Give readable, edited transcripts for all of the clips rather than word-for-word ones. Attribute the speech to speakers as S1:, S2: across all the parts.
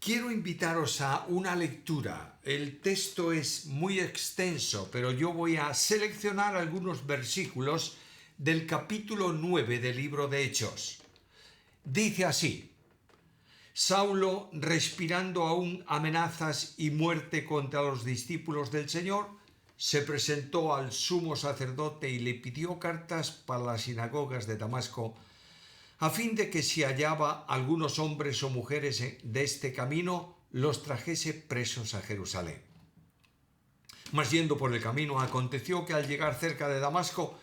S1: Quiero invitaros a una lectura. El texto es muy extenso, pero yo voy a seleccionar algunos versículos del capítulo 9 del libro de Hechos. Dice así: Saulo, respirando aún amenazas y muerte contra los discípulos del Señor, se presentó al sumo sacerdote y le pidió cartas para las sinagogas de Damasco, a fin de que si hallaba algunos hombres o mujeres de este camino, los trajese presos a Jerusalén. Mas yendo por el camino, aconteció que al llegar cerca de Damasco,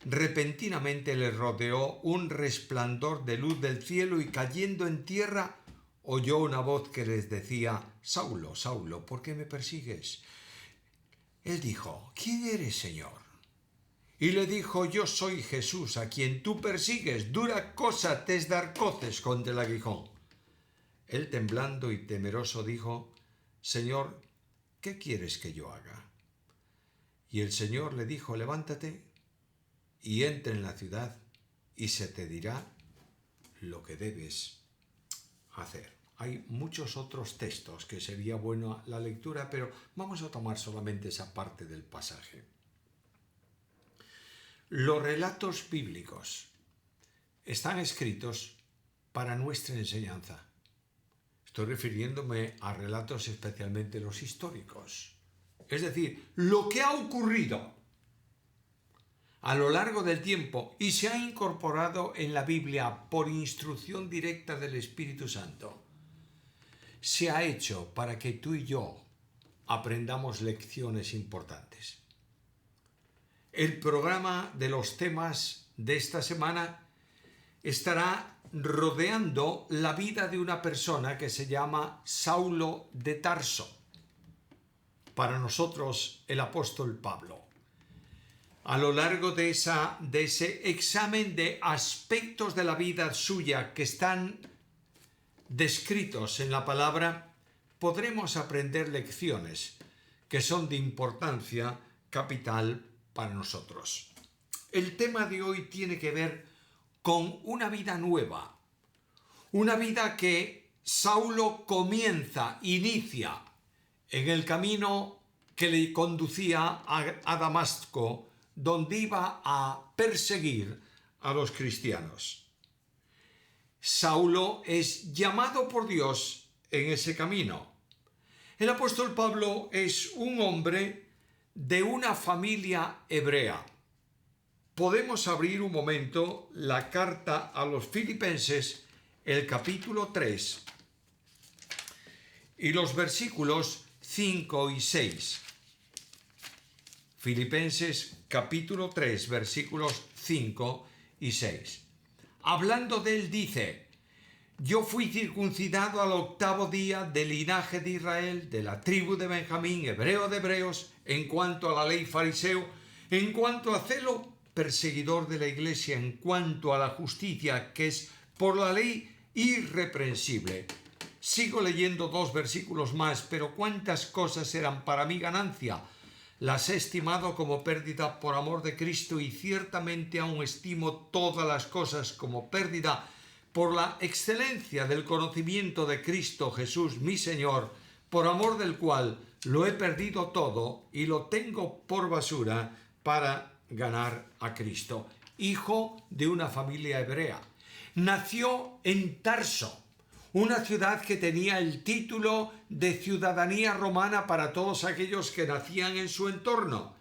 S1: repentinamente le rodeó un resplandor de luz del cielo, y cayendo en tierra, oyó una voz que les decía: Saulo, Saulo, ¿por qué me persigues? Él dijo: ¿Quién eres, Señor? Y le dijo: Yo soy Jesús, a quien tú persigues. Dura cosa te es dar coces contra el aguijón. Él, temblando y temeroso, dijo: Señor, ¿qué quieres que yo haga? Y el Señor le dijo: Levántate y entra en la ciudad, y se te dirá lo que debes hacer. Hay muchos otros textos que sería buena la lectura, pero vamos a tomar solamente esa parte del pasaje. Los relatos bíblicos están escritos para nuestra enseñanza. Estoy refiriéndome a relatos especialmente los históricos. Es decir, lo que ha ocurrido a lo largo del tiempo y se ha incorporado en la Biblia por instrucción directa del Espíritu Santo, se ha hecho para que tú y yo aprendamos lecciones importantes. El programa de los temas de esta semana estará rodeando la vida de una persona que se llama Saulo de Tarso. Para nosotros, el apóstol Pablo. A lo largo de ese examen de aspectos de la vida suya que están descritos en la palabra, podremos aprender lecciones que son de importancia capital para nosotros. El tema de hoy tiene que ver con una vida nueva, una vida que Saulo inicia en el camino que le conducía a Damasco, donde iba a perseguir a los cristianos. Saulo es llamado por Dios en ese camino. El apóstol Pablo es un hombre de una familia hebrea. Podemos abrir un momento la carta a los Filipenses, el capítulo 3, y los versículos 5 y 6. Filipenses capítulo 3, versículos 5 y 6. Hablando de él dice: Yo fui circuncidado al 8º día del linaje de Israel, de la tribu de Benjamín, hebreo de hebreos, en cuanto a la ley fariseo, en cuanto a celo, perseguidor de la iglesia, en cuanto a la justicia que es por la ley, irreprensible. Sigo leyendo 2 versículos más, pero cuántas cosas eran para mi ganancia, las he estimado como pérdida por amor de Cristo, y ciertamente aún estimo todas las cosas como pérdida por la excelencia del conocimiento de Cristo Jesús mi Señor, por amor del cual lo he perdido todo y lo tengo por basura para ganar a Cristo. Hijo de una familia hebrea. Nació en Tarso, una ciudad que tenía el título de ciudadanía romana para todos aquellos que nacían en su entorno.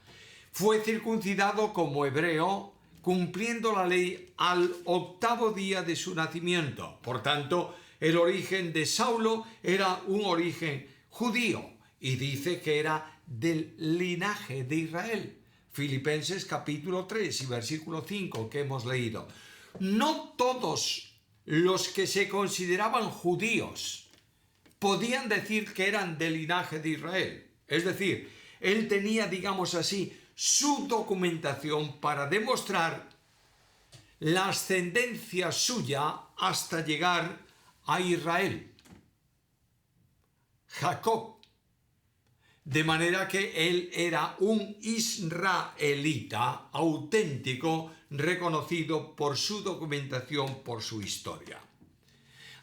S1: Fue circuncidado como hebreo, cumpliendo la ley al 8º día de su nacimiento. Por tanto, el origen de Saulo era un origen judío, y dice que era del linaje de Israel. Filipenses capítulo 3 y versículo 5 que hemos leído. No todos los que se consideraban judíos podían decir que eran del linaje de Israel. Es decir, él tenía, digamos así, su documentación para demostrar la ascendencia suya hasta llegar a Israel. Jacob. De manera que él era un israelita auténtico, reconocido por su documentación, por su historia.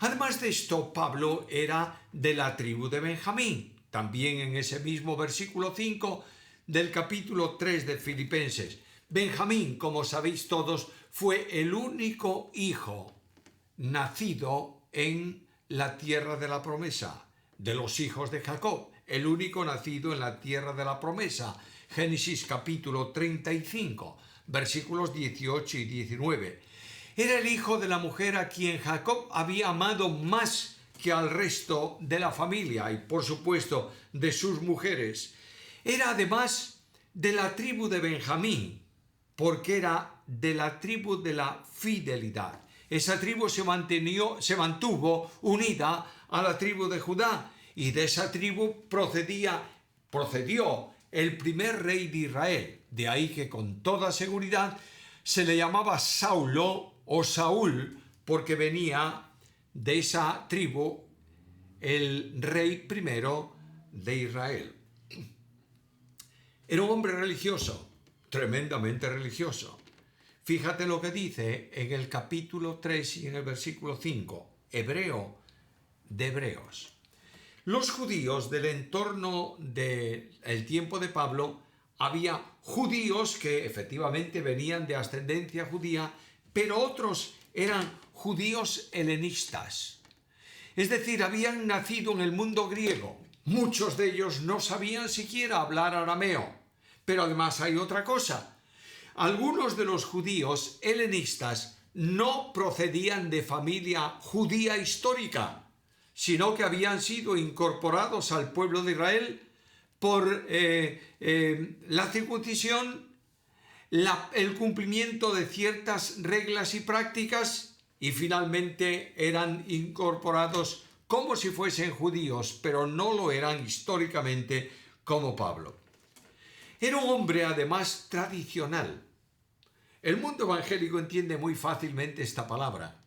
S1: Además de esto, Pablo era de la tribu de Benjamín. También en ese mismo versículo 5 del capítulo 3 de Filipenses. Benjamín, como sabéis todos, fue el único hijo nacido en la tierra de la promesa, de los hijos de Jacob, el único nacido en la tierra de la promesa. Génesis capítulo 35, versículos 18 y 19. Era el hijo de la mujer a quien Jacob había amado más que al resto de la familia y, por supuesto, de sus mujeres. Era además de la tribu de Benjamín, porque era de la tribu de la fidelidad. Esa tribu se mantuvo unida a la tribu de Judá, y de esa tribu procedió el primer rey de Israel. De ahí que con toda seguridad se le llamaba Saulo o Saúl, porque venía de esa tribu el rey primero de Israel. Era un hombre religioso, tremendamente religioso. Fíjate lo que dice en el capítulo 3 y en el versículo 5, hebreo de Hebreos. Los judíos del entorno del tiempo de Pablo, había judíos que efectivamente venían de ascendencia judía, pero otros eran judíos helenistas. Es decir, habían nacido en el mundo griego. Muchos de ellos no sabían siquiera hablar arameo. Pero además hay otra cosa. Algunos de los judíos helenistas no procedían de familia judía histórica, sino que habían sido incorporados al pueblo de Israel por la circuncisión, el cumplimiento de ciertas reglas y prácticas, y finalmente eran incorporados como si fuesen judíos, pero no lo eran históricamente como Pablo. Era un hombre además tradicional. El mundo evangélico entiende muy fácilmente esta palabra.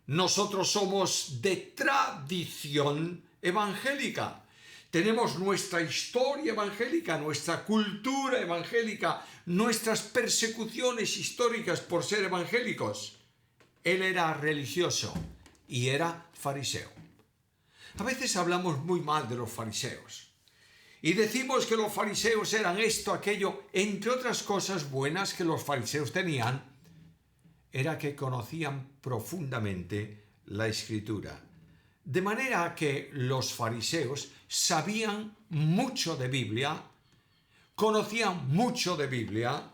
S1: Nosotros somos de tradición evangélica. Tenemos nuestra historia evangélica, nuestra cultura evangélica, nuestras persecuciones históricas por ser evangélicos. Él era religioso y era fariseo. A veces hablamos muy mal de los fariseos y decimos que los fariseos eran esto, aquello. Entre otras cosas buenas que los fariseos tenían, era que conocían profundamente la Escritura. De manera que los fariseos sabían mucho de Biblia, conocían mucho de Biblia,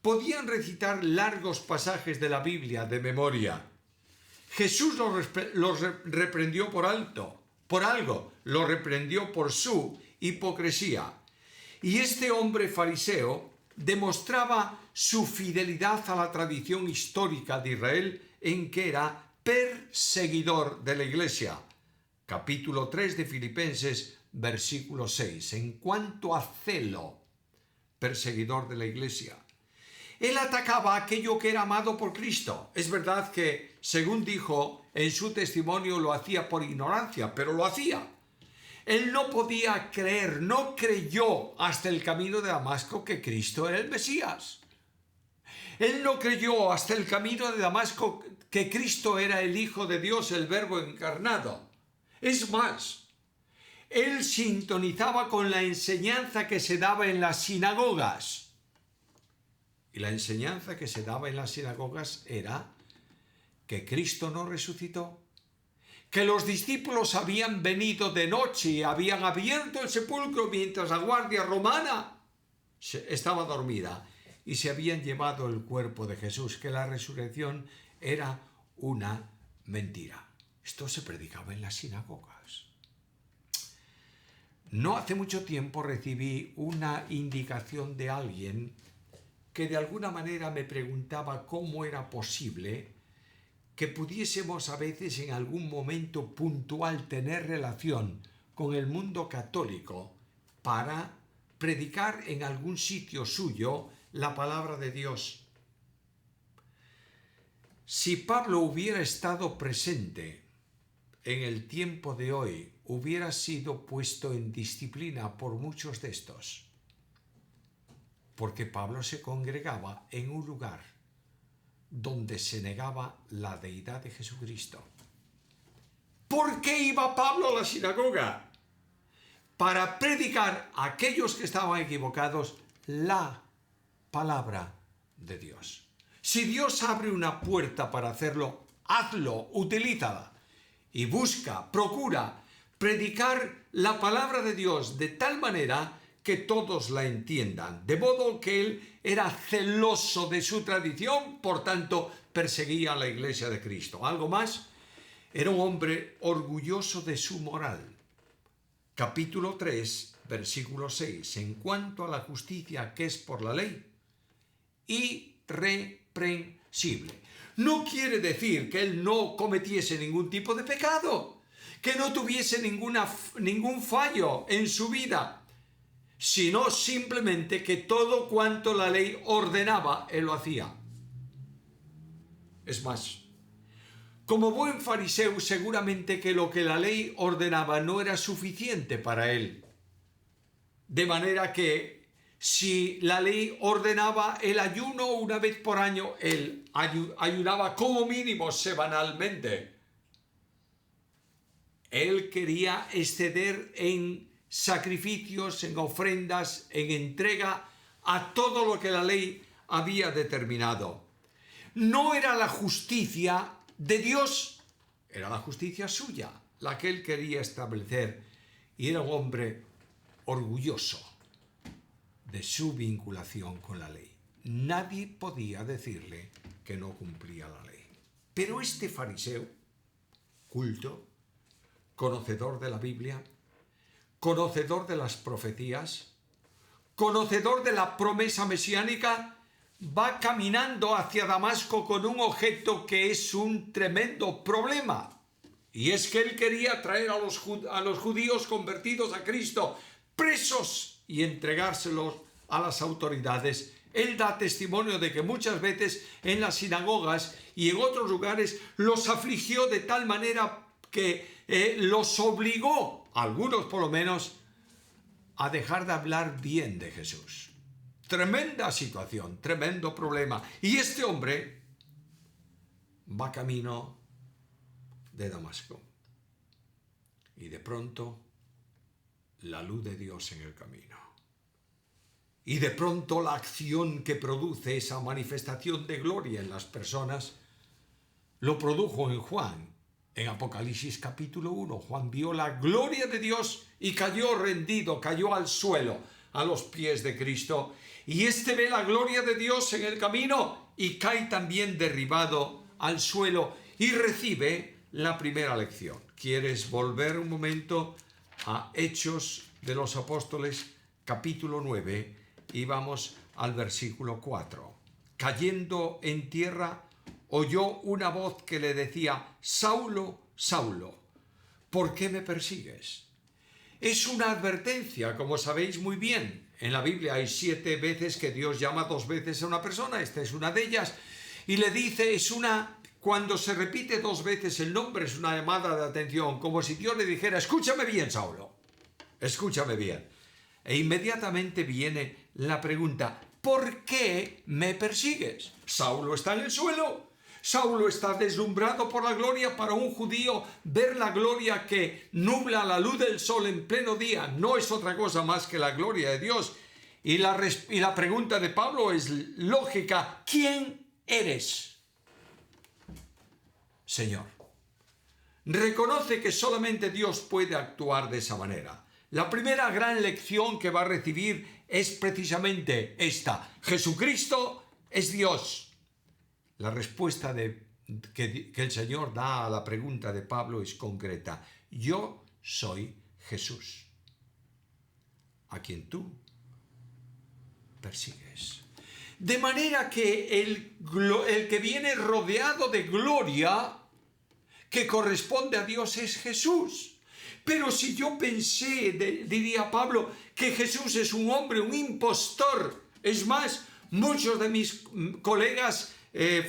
S1: podían recitar largos pasajes de la Biblia de memoria. Jesús los reprendió por algo, los reprendió por su hipocresía. Y este hombre fariseo demostraba su fidelidad a la tradición histórica de Israel, en que era perseguidor de la Iglesia. Capítulo 3 de Filipenses, versículo 6. En cuanto a celo, perseguidor de la Iglesia. Él atacaba aquello que era amado por Cristo. Es verdad que, según dijo en su testimonio, lo hacía por ignorancia, pero lo hacía. Él no podía creer, no creyó hasta el camino de Damasco que Cristo era el Mesías. Él no creyó hasta el camino de Damasco que Cristo era el Hijo de Dios, el Verbo encarnado. Es más, él sintonizaba con la enseñanza que se daba en las sinagogas. Y la enseñanza que se daba en las sinagogas era que Cristo no resucitó, que los discípulos habían venido de noche y habían abierto el sepulcro mientras la guardia romana estaba dormida y se habían llevado el cuerpo de Jesús, que la resurrección era una mentira. Esto se predicaba en las sinagogas. No hace mucho tiempo recibí una indicación de alguien que de alguna manera me preguntaba cómo era posible que pudiésemos a veces en algún momento puntual tener relación con el mundo católico para predicar en algún sitio suyo la palabra de Dios. Si Pablo hubiera estado presente en el tiempo de hoy, hubiera sido puesto en disciplina por muchos de estos, porque Pablo se congregaba en un lugar donde se negaba la deidad de Jesucristo. ¿Por qué iba Pablo a la sinagoga? Para predicar a aquellos que estaban equivocados la palabra de Dios. Si Dios abre una puerta para hacerlo, hazlo, utilízala. Y busca, procura predicar la palabra de Dios de tal manera que todos la entiendan. De modo que él era celoso de su tradición, por tanto perseguía a la iglesia de Cristo. ¿Algo más? Era un hombre orgulloso de su moral. Capítulo 3, versículo 6. En cuanto a la justicia que es por la ley, irreprensible. No quiere decir que él no cometiese ningún tipo de pecado, que no tuviese ningún fallo en su vida, sino simplemente que todo cuanto la ley ordenaba, él lo hacía. Es más, como buen fariseo, seguramente que lo que la ley ordenaba no era suficiente para él. De manera que si la ley ordenaba el ayuno una vez por año, él ayunaba como mínimo semanalmente. Él quería exceder en sacrificios, en ofrendas, en entrega a todo lo que la ley había determinado. No era la justicia de Dios, era la justicia suya, la que él quería establecer, y era un hombre orgulloso de su vinculación con la ley. Nadie podía decirle que no cumplía la ley. Pero este fariseo, culto, conocedor de la Biblia, conocedor de las profecías, conocedor de la promesa mesiánica, va caminando hacia Damasco con un objeto que es un tremendo problema. Y es que él quería traer a los judíos convertidos a Cristo presos y entregárselos a las autoridades. Él da testimonio de que muchas veces en las sinagogas y en otros lugares los afligió de tal manera que los obligó, algunos por lo menos, a dejar de hablar bien de Jesús. Tremenda situación, tremendo problema. Y este hombre va camino de Damasco. Y de pronto, la luz de Dios en el camino. Y de pronto la acción que produce esa manifestación de gloria en las personas, lo produjo en Juan. En Apocalipsis capítulo 1, Juan vio la gloria de Dios y cayó rendido, cayó al suelo, a los pies de Cristo. Y éste ve la gloria de Dios en el camino y cae también derribado al suelo y recibe la primera lección. ¿Quieres volver un momento a Hechos de los Apóstoles, capítulo 9, y vamos al versículo 4? Cayendo en tierra, oyó una voz que le decía: Saulo, Saulo, ¿por qué me persigues? Es una advertencia, como sabéis muy bien. En la Biblia hay 7 veces que Dios llama 2 veces a una persona, esta es una de ellas, y le dice, cuando se repite 2 veces el nombre, es una llamada de atención, como si Dios le dijera: escúchame bien, Saulo, escúchame bien. E inmediatamente viene la pregunta: ¿por qué me persigues? Saulo está en el suelo. Saulo está deslumbrado por la gloria. Para un judío, ver la gloria que nubla la luz del sol en pleno día no es otra cosa más que la gloria de Dios. Y la pregunta de Pablo es lógica: ¿quién eres? Señor. Reconoce que solamente Dios puede actuar de esa manera. La primera gran lección que va a recibir es precisamente esta: Jesucristo es Dios. La respuesta que el Señor da a la pregunta de Pablo es concreta: yo soy Jesús, a quien tú persigues. De manera que el que viene rodeado de gloria que corresponde a Dios es Jesús. Pero si yo pensé, diría Pablo, que Jesús es un hombre, un impostor, es más, muchos de mis colegas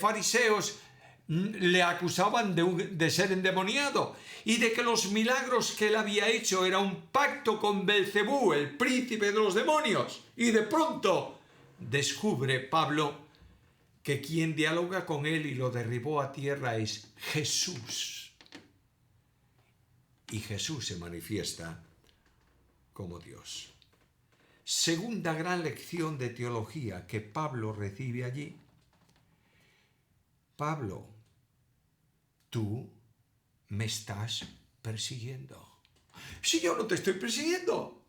S1: fariseos le acusaban de ser endemoniado y de que los milagros que él había hecho era un pacto con Belcebú, el príncipe de los demonios. Y de pronto descubre Pablo que quien dialoga con él y lo derribó a tierra es Jesús. y Jesús se manifiesta como Dios. Segunda gran lección de teología que Pablo recibe allí. Pablo, tú me estás persiguiendo. Si yo no te estoy persiguiendo.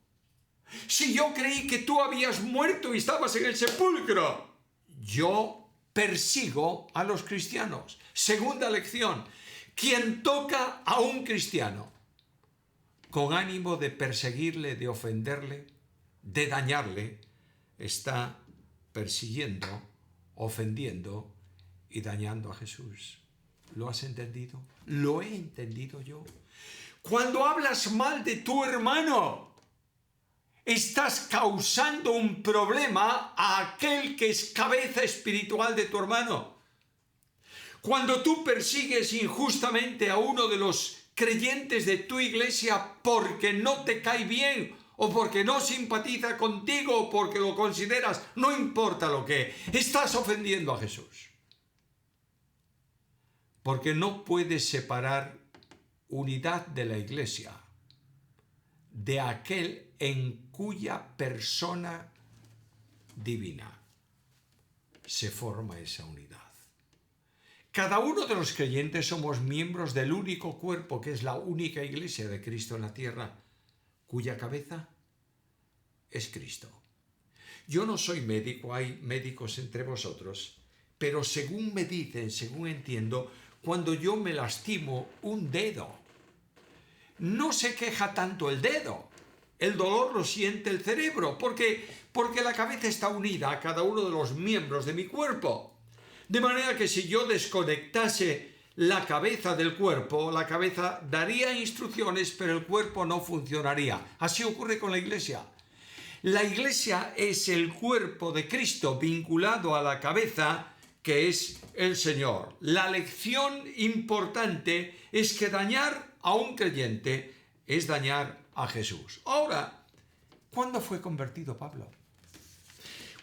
S1: Si yo creí que tú habías muerto y estabas en el sepulcro. Yo persigo a los cristianos. Segunda lección. Quien toca a un cristiano con ánimo de perseguirle, de ofenderle, de dañarle, está persiguiendo, ofendiendo y dañando a Jesús. ¿Lo has entendido? ¿Lo he entendido yo? Cuando hablas mal de tu hermano, estás causando un problema a aquel que es cabeza espiritual de tu hermano. Cuando tú persigues injustamente a uno de los creyentes de tu iglesia porque no te cae bien o porque no simpatiza contigo o porque lo consideras, no importa lo que, estás ofendiendo a Jesús. Porque no puedes separar unidad de la iglesia de aquel en cuya persona divina se forma esa unidad. Cada uno de los creyentes somos miembros del único cuerpo que es la única iglesia de Cristo en la tierra, cuya cabeza es Cristo. Yo no soy médico, hay médicos entre vosotros, pero según me dicen, según entiendo, cuando yo me lastimo un dedo, no se queja tanto el dedo, el dolor lo siente el cerebro, porque la cabeza está unida a cada uno de los miembros de mi cuerpo. De manera que si yo desconectase la cabeza del cuerpo, la cabeza daría instrucciones, pero el cuerpo no funcionaría. Así ocurre con la iglesia. La iglesia es el cuerpo de Cristo vinculado a la cabeza, que es el Señor. La lección importante es que dañar a un creyente es dañar a Jesús. Ahora, ¿cuándo fue convertido Pablo?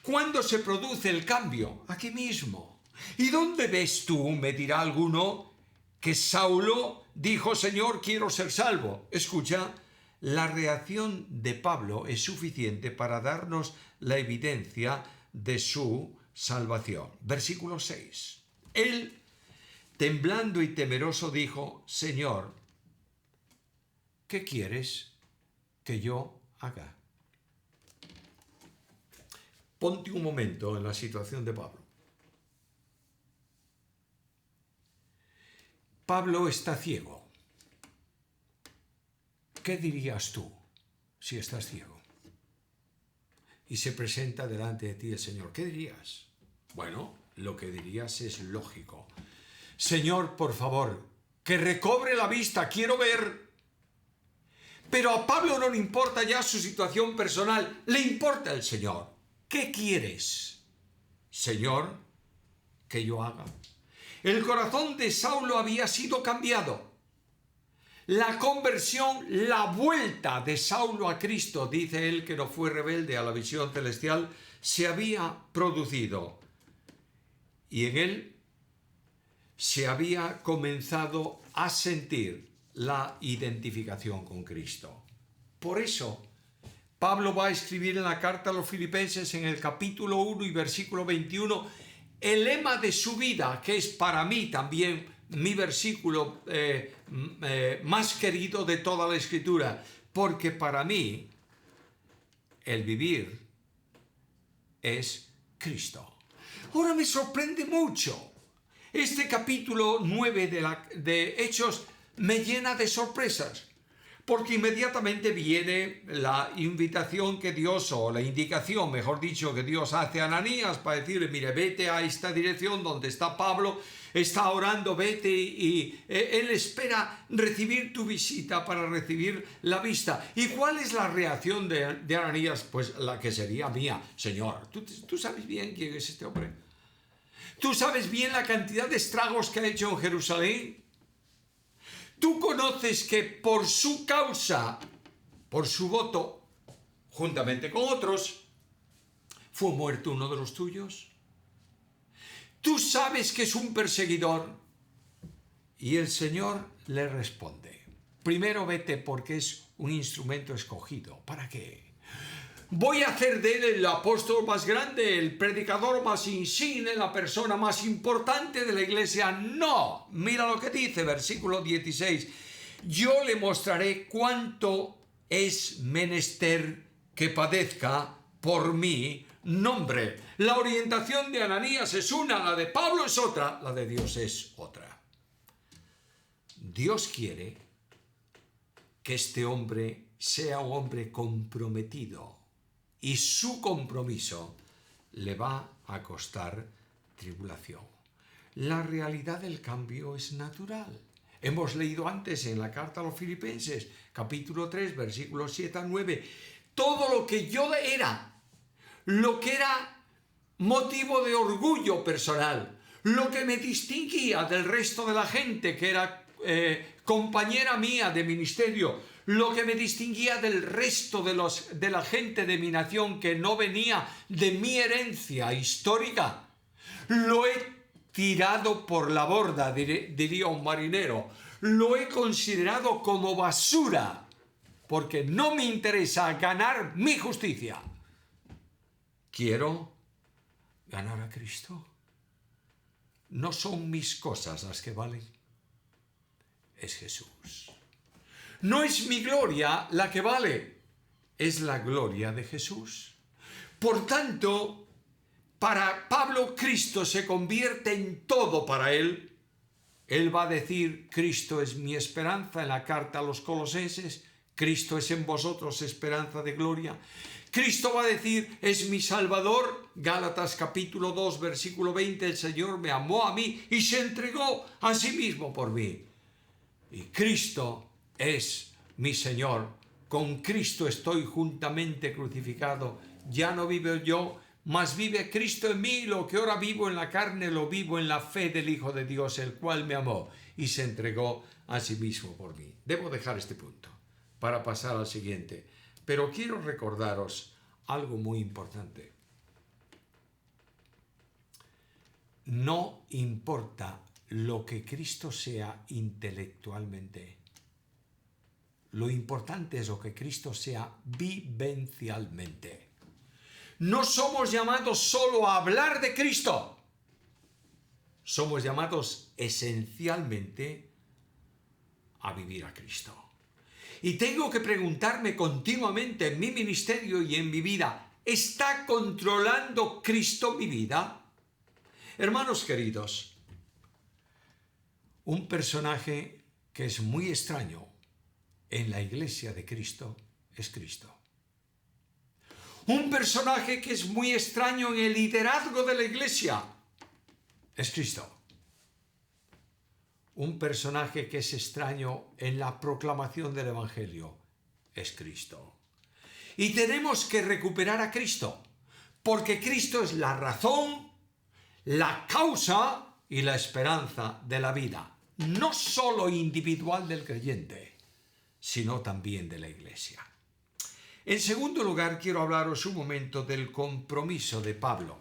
S1: ¿Cuándo se produce el cambio? Aquí mismo. ¿Y dónde ves tú, me dirá alguno, que Saulo dijo, Señor, quiero ser salvo? Escucha, la reacción de Pablo es suficiente para darnos la evidencia de su salvación. Versículo 6. Él, temblando y temeroso, dijo, Señor, ¿qué quieres que yo haga? Ponte un momento en la situación de Pablo. Pablo está ciego. ¿Qué dirías tú si estás ciego? Y se presenta delante de ti el Señor. ¿Qué dirías? Bueno, lo que dirías es lógico. Señor, por favor, que recobre la vista, quiero ver. Pero a Pablo no le importa ya su situación personal, le importa el Señor. ¿Qué quieres, Señor, que yo haga? El corazón de Saulo había sido cambiado. La conversión, la vuelta de Saulo a Cristo, dice él que no fue rebelde a la visión celestial, se había producido. Y en él se había comenzado a sentir la identificación con Cristo. Por eso, Pablo va a escribir en la carta a los Filipenses en el capítulo 1 y versículo 21, el lema de su vida, que es para mí también mi versículo más querido de toda la Escritura, porque para mí el vivir es Cristo. Ahora me sorprende mucho. Este capítulo 9 de Hechos me llena de sorpresas, porque inmediatamente viene la invitación que Dios, o la indicación, mejor dicho, que Dios hace a Ananías para decirle, mire, vete a esta dirección donde está Pablo, está orando, vete, y él espera recibir tu visita para recibir la vista. ¿Y cuál es la reacción de Ananías? Pues la que sería mía. Señor, ¿tú sabes bien quién es este hombre? ¿Tú sabes bien la cantidad de estragos que ha hecho en Jerusalén? ¿Tú conoces que por su causa, por su voto, juntamente con otros, fue muerto uno de los tuyos? ¿Tú sabes que es un perseguidor? Y el Señor le responde. Primero vete porque es un instrumento escogido. ¿Para qué? Voy a hacer de él el apóstol más grande, el predicador más insigne, la persona más importante de la iglesia. No, mira lo que dice, versículo 16. Yo le mostraré cuánto es menester que padezca por mi nombre. La orientación de Ananías es una, la de Pablo es otra, la de Dios es otra. Dios quiere que este hombre sea un hombre comprometido. Y su compromiso le va a costar tribulación. La realidad del cambio es natural. Hemos leído antes en la carta a los Filipenses, capítulo 3, versículos 7 a 9, todo lo que yo era, lo que era motivo de orgullo personal, lo que me distinguía del resto de la gente que era compañera mía de ministerio, lo que me distinguía del resto de la gente de mi nación que no venía de mi herencia histórica, lo he tirado por la borda, diría un marinero, lo he considerado como basura, porque no me interesa ganar mi justicia. Quiero ganar a Cristo. No son mis cosas las que valen, es Jesús. No es mi gloria la que vale, es la gloria de Jesús. Por tanto, para Pablo, Cristo se convierte en todo para él. Él va a decir, Cristo es mi esperanza en la carta a los Colosenses, Cristo es en vosotros esperanza de gloria. Cristo va a decir, es mi Salvador, Gálatas capítulo 2, versículo 20, el Señor me amó a mí y se entregó a sí mismo por mí. Y Cristo es mi Señor, con Cristo estoy juntamente crucificado, ya no vivo yo, mas vive Cristo en mí, lo que ahora vivo en la carne lo vivo en la fe del Hijo de Dios, el cual me amó y se entregó a sí mismo por mí. Debo dejar este punto para pasar al siguiente, pero quiero recordaros algo muy importante. No importa lo que Cristo sea intelectualmente, lo importante es lo que Cristo sea vivencialmente. No somos llamados solo a hablar de Cristo, somos llamados esencialmente a vivir a Cristo. Y tengo que preguntarme continuamente en mi ministerio y en mi vida, ¿está controlando Cristo mi vida? Hermanos queridos, un personaje que es muy extraño en la iglesia de Cristo es Cristo. Un personaje que es muy extraño en el liderazgo de la iglesia es Cristo. Un personaje que es extraño en la proclamación del Evangelio es Cristo. Y tenemos que recuperar a Cristo, porque Cristo es la razón, la causa y la esperanza de la vida, no solo individual del creyente, sino también de la iglesia. En segundo lugar, quiero hablaros un momento del compromiso de Pablo.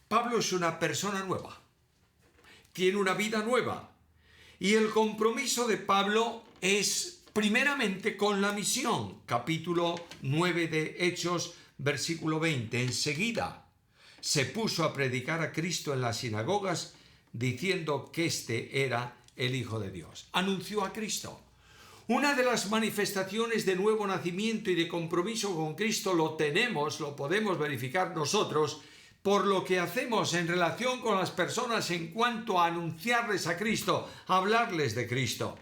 S1: Pablo es una persona nueva, tiene una vida nueva, y el compromiso de Pablo es primeramente con la misión. Capítulo 9 de Hechos, versículo 20. Enseguida se puso a predicar a Cristo en las sinagogas, diciendo que este era el Hijo de Dios. Anunció a Cristo. Una de las manifestaciones de nuevo nacimiento y de compromiso con Cristo lo podemos verificar nosotros por lo que hacemos en relación con las personas en cuanto a anunciarles a Cristo, hablarles de Cristo.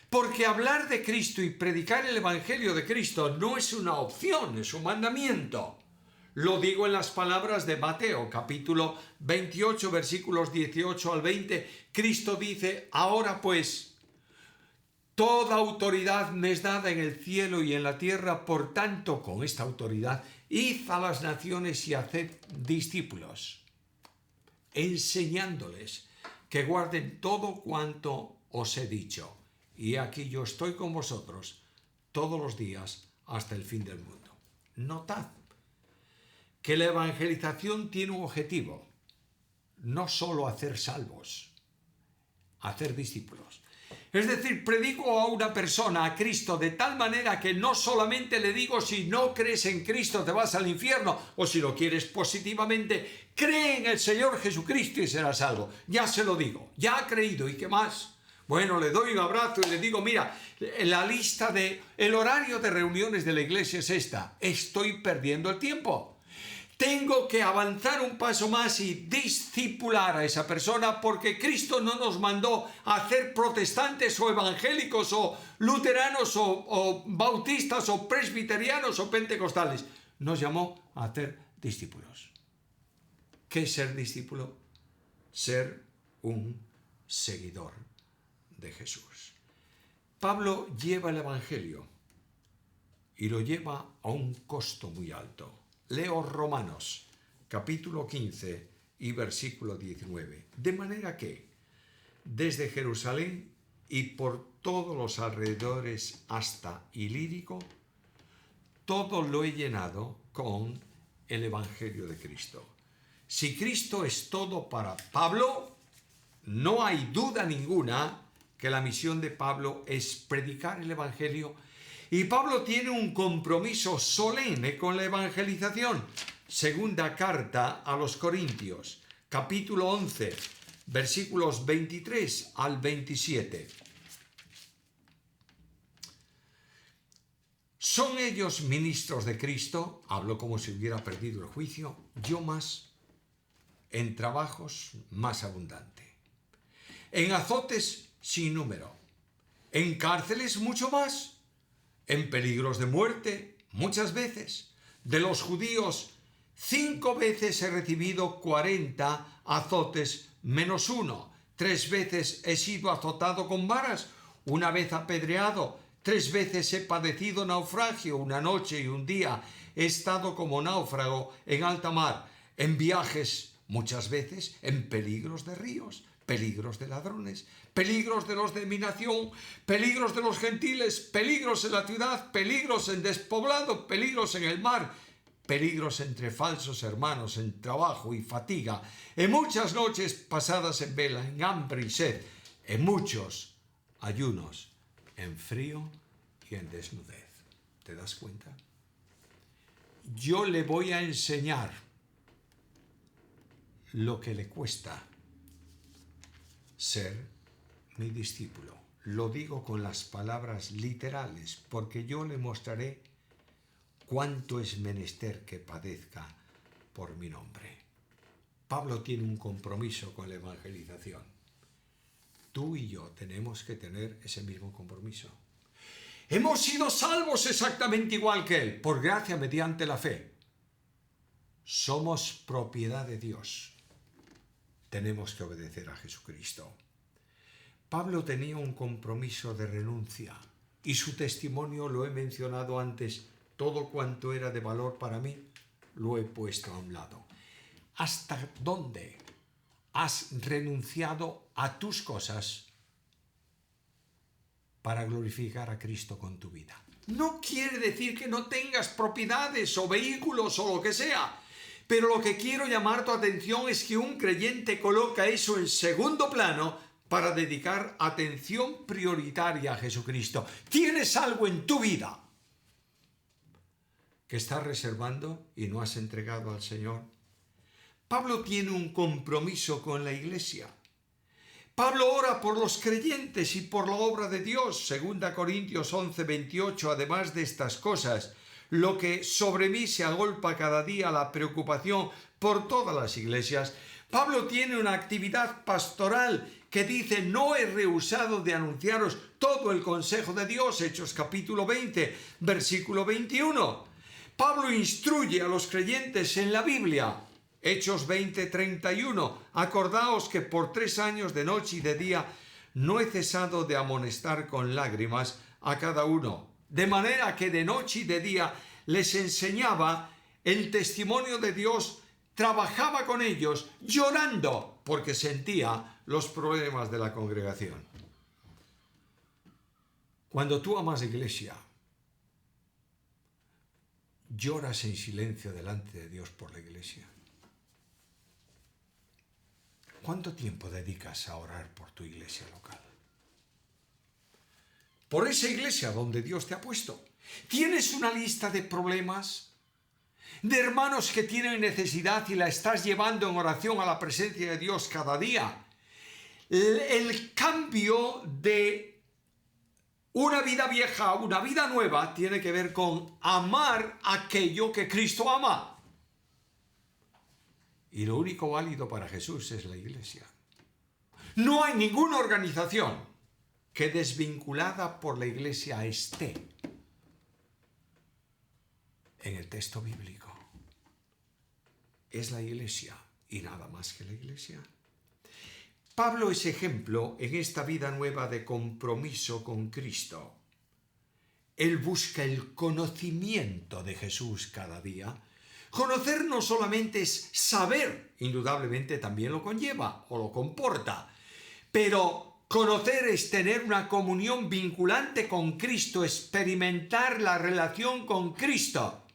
S1: Porque hablar de Cristo y predicar el Evangelio de Cristo no es una opción, es un mandamiento. Lo digo en las palabras de Mateo, capítulo 28, versículos 18 al 20. Cristo dice, ahora pues, toda autoridad me es dada en el cielo y en la tierra, por tanto, con esta autoridad, id a las naciones y haced discípulos, enseñándoles que guarden todo cuanto os he dicho. Y aquí yo estoy con vosotros todos los días hasta el fin del mundo. Notad que la evangelización tiene un objetivo, no solo hacer salvos, hacer discípulos. Es decir, predico a una persona, a Cristo, de tal manera que no solamente le digo si no crees en Cristo te vas al infierno, o si lo quieres positivamente, cree en el Señor Jesucristo y serás salvo. Ya se lo digo, ya ha creído, ¿y qué más? Bueno, le doy un abrazo y le digo, mira, la lista el horario de reuniones de la iglesia es esta. Estoy perdiendo el tiempo. Tengo que avanzar un paso más y discipular a esa persona, porque Cristo no nos mandó a hacer protestantes o evangélicos o luteranos o bautistas o presbiterianos o pentecostales. Nos llamó a hacer discípulos. ¿Qué es ser discípulo? Ser un seguidor de Jesús. Pablo lleva el evangelio y lo lleva a un costo muy alto. Leo Romanos, capítulo 15 y versículo 19. De manera que, desde Jerusalén y por todos los alrededores hasta Ilírico, todo lo he llenado con el evangelio de Cristo. Si Cristo es todo para Pablo, no hay duda ninguna que la misión de Pablo es predicar el evangelio. Y Pablo tiene un compromiso solemne con la evangelización. Segunda carta a los Corintios, capítulo 11, versículos 23 al 27. ¿Son ellos ministros de Cristo? Hablo como si hubiera perdido el juicio. Yo más, en trabajos más abundante. En azotes sin número. En cárceles mucho más. En peligros de muerte, muchas veces. De los judíos, 5 veces he recibido 40 azotes menos 1. 3 veces he sido azotado con varas, 1 vez apedreado, 3 veces he padecido naufragio, 1 noche y 1 día he estado como náufrago en alta mar, en viajes muchas veces, en peligros de ríos, peligros de ladrones, peligros de los de mi nación, peligros de los gentiles, peligros en la ciudad, peligros en despoblado, peligros en el mar, peligros entre falsos hermanos, en trabajo y fatiga, en muchas noches pasadas en vela, en hambre y sed, en muchos ayunos, en frío y en desnudez. ¿Te das cuenta? Yo le voy a enseñar lo que le cuesta ser mi discípulo. Lo digo con las palabras literales, porque yo le mostraré cuánto es menester que padezca por mi nombre. Pablo tiene un compromiso con la evangelización. Tú y yo tenemos que tener ese mismo compromiso. Hemos sido salvos exactamente igual que él, por gracia mediante la fe. Somos propiedad de Dios. Tenemos que obedecer a Jesucristo. Pablo tenía un compromiso de renuncia y su testimonio lo he mencionado antes. Todo cuanto era de valor para mí lo he puesto a un lado. ¿Hasta dónde has renunciado a tus cosas para glorificar a Cristo con tu vida? No quiere decir que no tengas propiedades o vehículos o lo que sea. Pero lo que quiero llamar tu atención es que un creyente coloca eso en segundo plano para dedicar atención prioritaria a Jesucristo. ¿Tienes algo en tu vida que estás reservando y no has entregado al Señor? Pablo tiene un compromiso con la iglesia. Pablo ora por los creyentes y por la obra de Dios. 2 Corintios 11, 28. Además de estas cosas, lo que sobre mí se agolpa cada día la preocupación por todas las iglesias. Pablo tiene una actividad pastoral que dice: no he rehusado de anunciaros todo el consejo de Dios. Hechos capítulo 20, versículo 21. Pablo instruye a los creyentes en la Biblia. Hechos 20, 31. Acordaos que por 3 años de noche y de día no he cesado de amonestar con lágrimas a cada uno. De manera que de noche y de día les enseñaba el testimonio de Dios, trabajaba con ellos llorando porque sentía los problemas de la congregación. Cuando tú amas la iglesia, lloras en silencio delante de Dios por la iglesia. ¿Cuánto tiempo dedicas a orar por tu iglesia local? por esa iglesia donde Dios te ha puesto. ¿Tienes una lista de problemas, de hermanos que tienen necesidad y la estás llevando en oración a la presencia de Dios cada día? El cambio de una vida vieja a una vida nueva tiene que ver con amar aquello que Cristo ama. Y lo único válido para Jesús es la iglesia. No hay ninguna organización que desvinculada por la iglesia esté en el texto bíblico. Es la iglesia y nada más que la iglesia. Pablo es ejemplo en esta vida nueva de compromiso con Cristo. Él busca el conocimiento de Jesús cada día. Conocer no solamente es saber, indudablemente también lo conlleva o lo comporta, pero conocer es tener una comunión vinculante con Cristo, experimentar la relación con Cristo.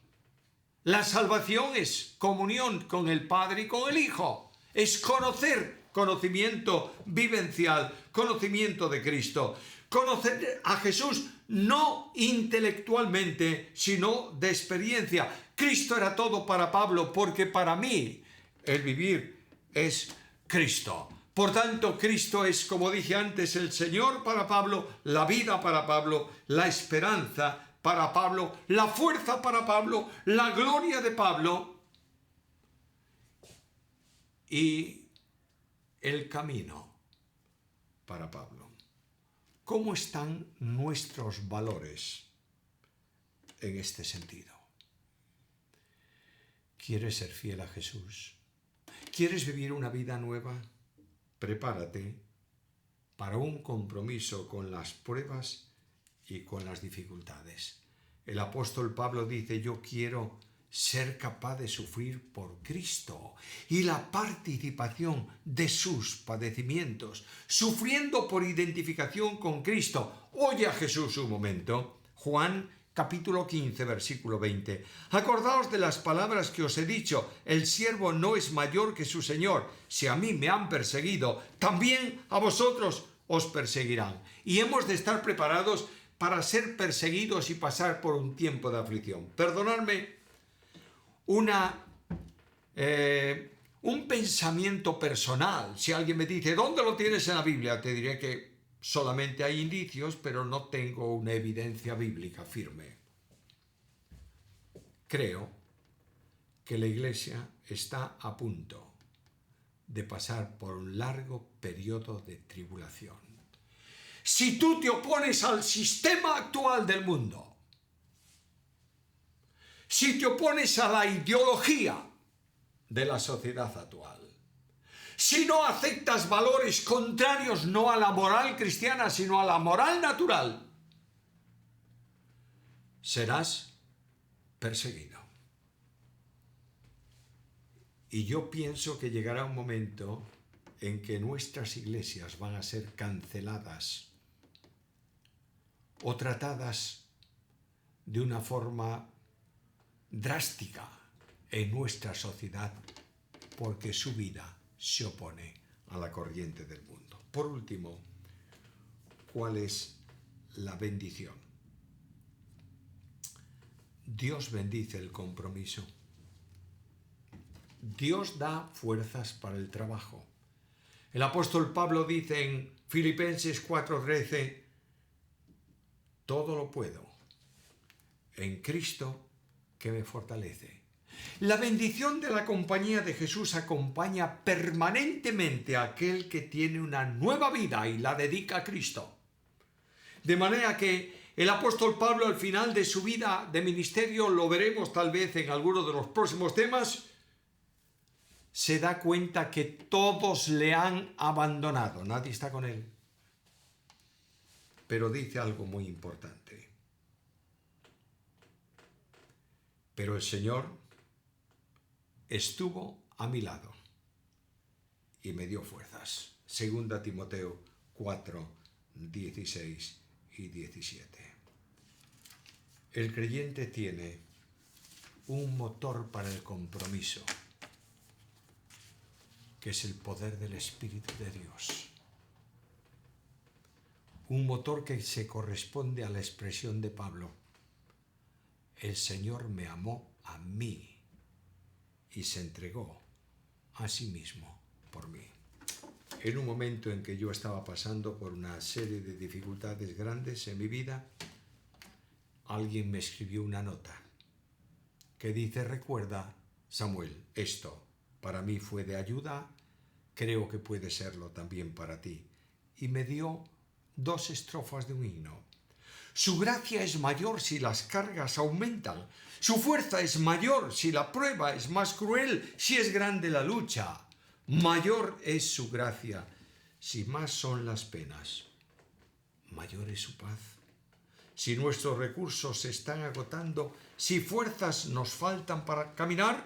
S1: La salvación es comunión con el Padre y con el Hijo. Es conocer, conocimiento vivencial, conocimiento de Cristo. Conocer a Jesús no intelectualmente, sino de experiencia. Cristo era todo para Pablo, porque para mí el vivir es Cristo. Por tanto, Cristo es, como dije antes, el Señor para Pablo, la vida para Pablo, la esperanza para Pablo, la fuerza para Pablo, la gloria de Pablo y el camino para Pablo. ¿Cómo están nuestros valores en este sentido? ¿Quieres ser fiel a Jesús? ¿Quieres vivir una vida nueva? Prepárate para un compromiso con las pruebas y con las dificultades. El apóstol Pablo dice: yo quiero ser capaz de sufrir por Cristo y la participación de sus padecimientos, sufriendo por identificación con Cristo. Oye a Jesús un momento. Juan capítulo 15, versículo 20. Acordaos de las palabras que os he dicho: el siervo no es mayor que su señor. Si a mí me han perseguido, también a vosotros os perseguirán. Y hemos de estar preparados para ser perseguidos y pasar por un tiempo de aflicción. Perdonadme un pensamiento personal. Si alguien me dice: ¿dónde lo tienes en la Biblia?, te diré que solamente hay indicios, pero no tengo una evidencia bíblica firme. Creo que la Iglesia está a punto de pasar por un largo periodo de tribulación. Si tú te opones al sistema actual del mundo, si te opones a la ideología de la sociedad actual, si no aceptas valores contrarios no a la moral cristiana, sino a la moral natural, serás perseguido. Y yo pienso que llegará un momento en que nuestras iglesias van a ser canceladas o tratadas de una forma drástica en nuestra sociedad, porque su vida se opone a la corriente del mundo. Por último, ¿cuál es la bendición? Dios bendice el compromiso. Dios da fuerzas para el trabajo. El apóstol Pablo dice en Filipenses 4:13: todo lo puedo en Cristo que me fortalece. La bendición de la compañía de Jesús acompaña permanentemente a aquel que tiene una nueva vida y la dedica a Cristo. De manera que el apóstol Pablo, al final de su vida de ministerio, lo veremos tal vez en alguno de los próximos temas, se da cuenta que todos le han abandonado, nadie está con él. Pero dice algo muy importante: pero el Señor estuvo a mi lado y me dio fuerzas. 2 Timoteo 4, 16 y 17. El creyente tiene un motor para el compromiso, que es el poder del Espíritu de Dios. un motor que se corresponde a la expresión de Pablo. El Señor me amó a mí y se entregó a sí mismo por mí. En un momento en que yo estaba pasando por una serie de dificultades grandes en mi vida, alguien me escribió una nota que dice: recuerda, Samuel, esto para mí fue de ayuda, creo que puede serlo también para ti. Y me dio 2 estrofas de un himno. Su gracia es mayor si las cargas aumentan. Su fuerza es mayor si la prueba es más cruel, si es grande la lucha. Mayor es su gracia si más son las penas. Mayor es su paz. Si nuestros recursos se están agotando, si fuerzas nos faltan para caminar,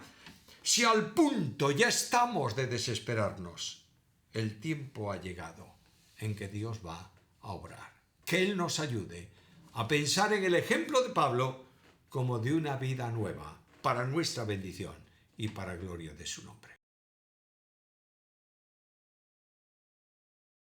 S1: si al punto ya estamos de desesperarnos, el tiempo ha llegado en que Dios va a obrar. Que Él nos ayude a pensar en el ejemplo de Pablo como de una vida nueva para nuestra bendición y para gloria de su nombre.